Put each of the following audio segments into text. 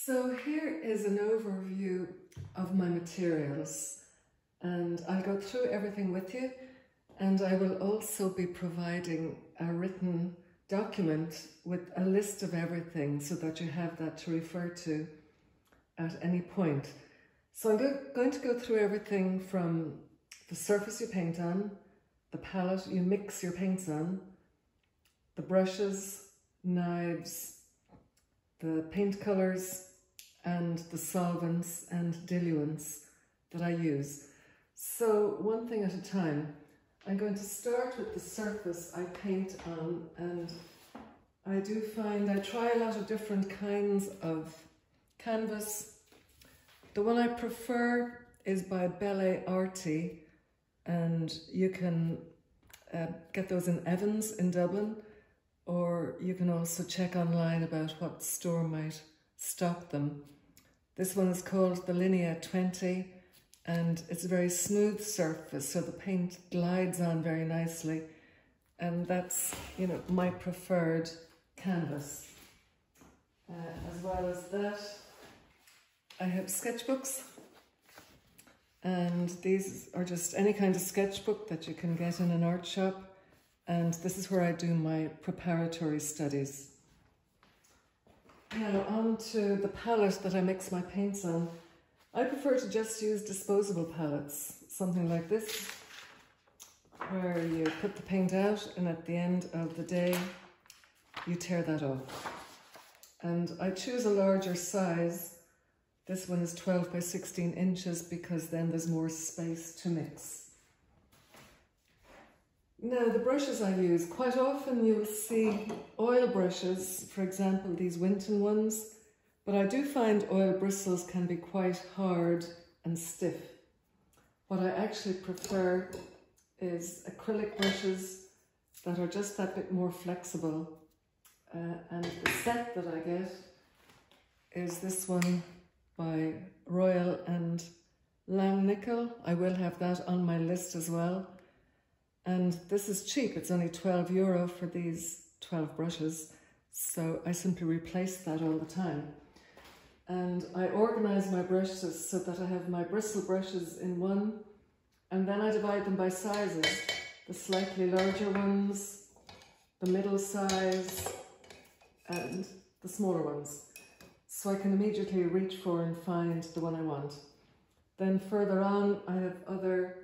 So here is an overview of my materials, and I'll go through everything with you, and I will also be providing a written document with a list of everything so that you have that to refer to at any point. So I'm going to go through everything from the surface you paint on, the palette you mix your paints on, the brushes, knives, the paint colours, and the solvents and diluents that I use. So one thing at a time. I'm going to start with the surface I paint on, and I do find I try a lot of different kinds of canvas. The one I prefer is by Belle Arti, and you can get those in Evans in Dublin, or you can also check online about what store might stock them. This one is called the Linea 20, and it's a very smooth surface, so the paint glides on very nicely, and that's, you know, my preferred canvas. As well as that, I have sketchbooks, and these are just any kind of sketchbook that you can get in an art shop, and this is where I do my preparatory studies. Now on to the palette that I mix my paints on. I prefer to just use disposable palettes, something like this, where you put the paint out and at the end of the day you tear that off. And I choose a larger size. This one is 12 by 16 inches because then there's more space to mix. Now the brushes I use, quite often you'll see oil brushes, for example these Winton ones, but I do find oil bristles can be quite hard and stiff. What I actually prefer is acrylic brushes that are just that bit more flexible. And the set that I get is this one by Royal and Langnickel. I will have that on my list as well. And this is cheap, it's only €12 for these 12 brushes. So I simply replace that all the time. And I organise my brushes so that I have my bristle brushes in one, and then I divide them by sizes. The slightly larger ones, the middle size, and the smaller ones. So I can immediately reach for and find the one I want. Then further on, I have other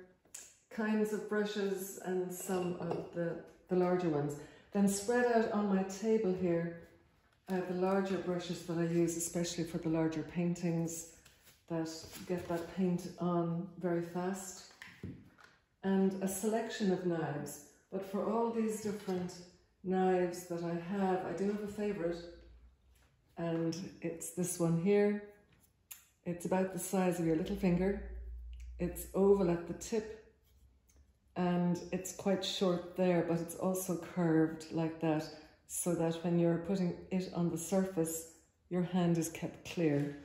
kinds of brushes and some of the larger ones. Then spread out on my table here, I have the larger brushes that I use, especially for the larger paintings that get that paint on very fast. And a selection of knives. But for all these different knives that I do have a favourite. And it's this one here. It's about the size of your little finger. It's oval at the tip. And it's quite short there, but it's also curved like that, so that when you're putting it on the surface, your hand is kept clear.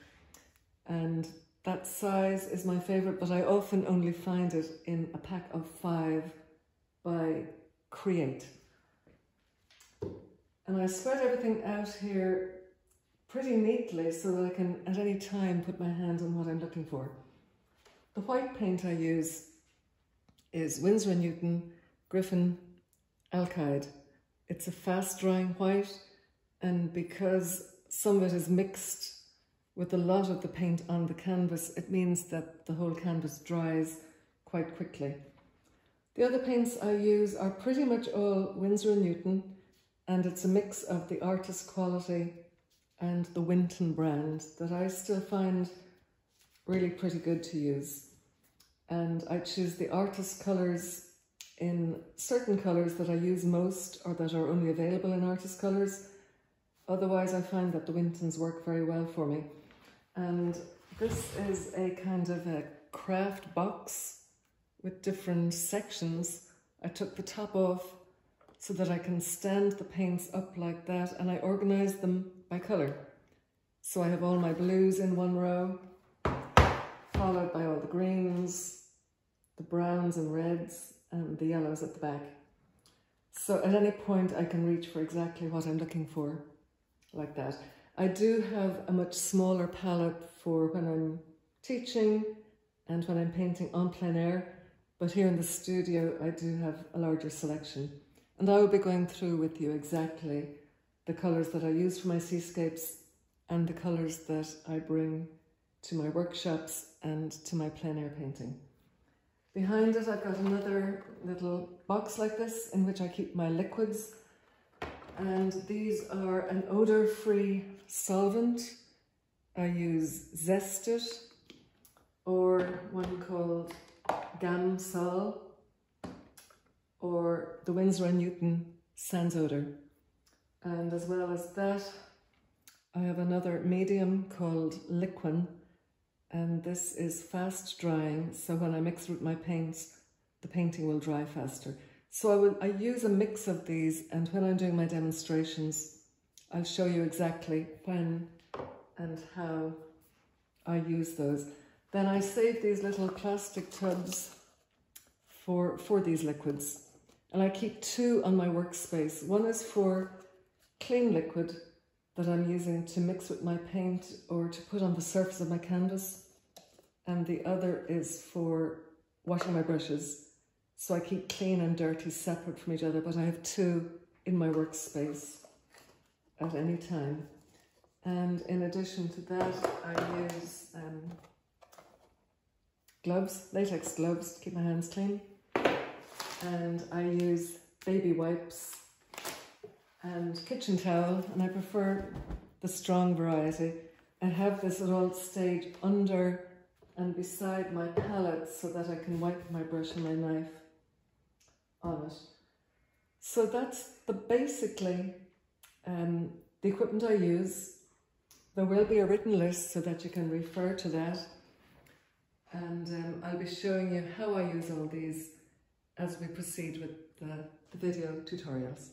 And that size is my favourite, but I often only find it in a pack of 5 by Create. And I spread everything out here pretty neatly so that I can at any time put my hand on what I'm looking for. The white paint I use is Winsor & Newton Griffin Alkyd. It's a fast drying white, and because some of it is mixed with a lot of the paint on the canvas, it means that the whole canvas dries quite quickly. The other paints I use are pretty much all Winsor & Newton, and it's a mix of the Artist Quality and the Winton brand that I still find really pretty good to use. And I choose the Artist colours in certain colours that I use most or that are only available in Artist colours. Otherwise I find that the Wintons work very well for me. And this is a kind of a craft box with different sections. I took the top off so that I can stand the paints up like that, and I organise them by colour. So I have all my blues in one row, followed by all the greens, the browns and reds, and the yellows at the back. So at any point I can reach for exactly what I'm looking for, like that. I do have a much smaller palette for when I'm teaching and when I'm painting en plein air, but here in the studio I do have a larger selection. And I will be going through with you exactly the colours that I use for my seascapes and the colours that I bring to my workshops and to my plein air painting. Behind it I've got another little box like this in which I keep my liquids, and these are an odour-free solvent. I use Zest-It, or one called Gam-Sol, or the Winsor & Newton Sans Odour. And as well as that, I have another medium called Liquin, and this is fast drying, so when I mix it with my paints, the painting will dry faster. So I use a mix of these, and when I'm doing my demonstrations, I'll show you exactly when and how I use those. Then I save these little plastic tubs for these liquids, and I keep two on my workspace. One is for clean liquid that I'm using to mix with my paint or to put on the surface of my canvas, and the other is for washing my brushes. So I keep clean and dirty separate from each other, but I have two in my workspace at any time. And in addition to that, I use gloves, latex gloves to keep my hands clean. And I use baby wipes and kitchen towel, and I prefer the strong variety. I have this at all stage under and beside my palette so that I can wipe my brush and my knife on it. So that's basically the equipment I use. There will be a written list so that you can refer to that, and I'll be showing you how I use all these as we proceed with the video tutorials.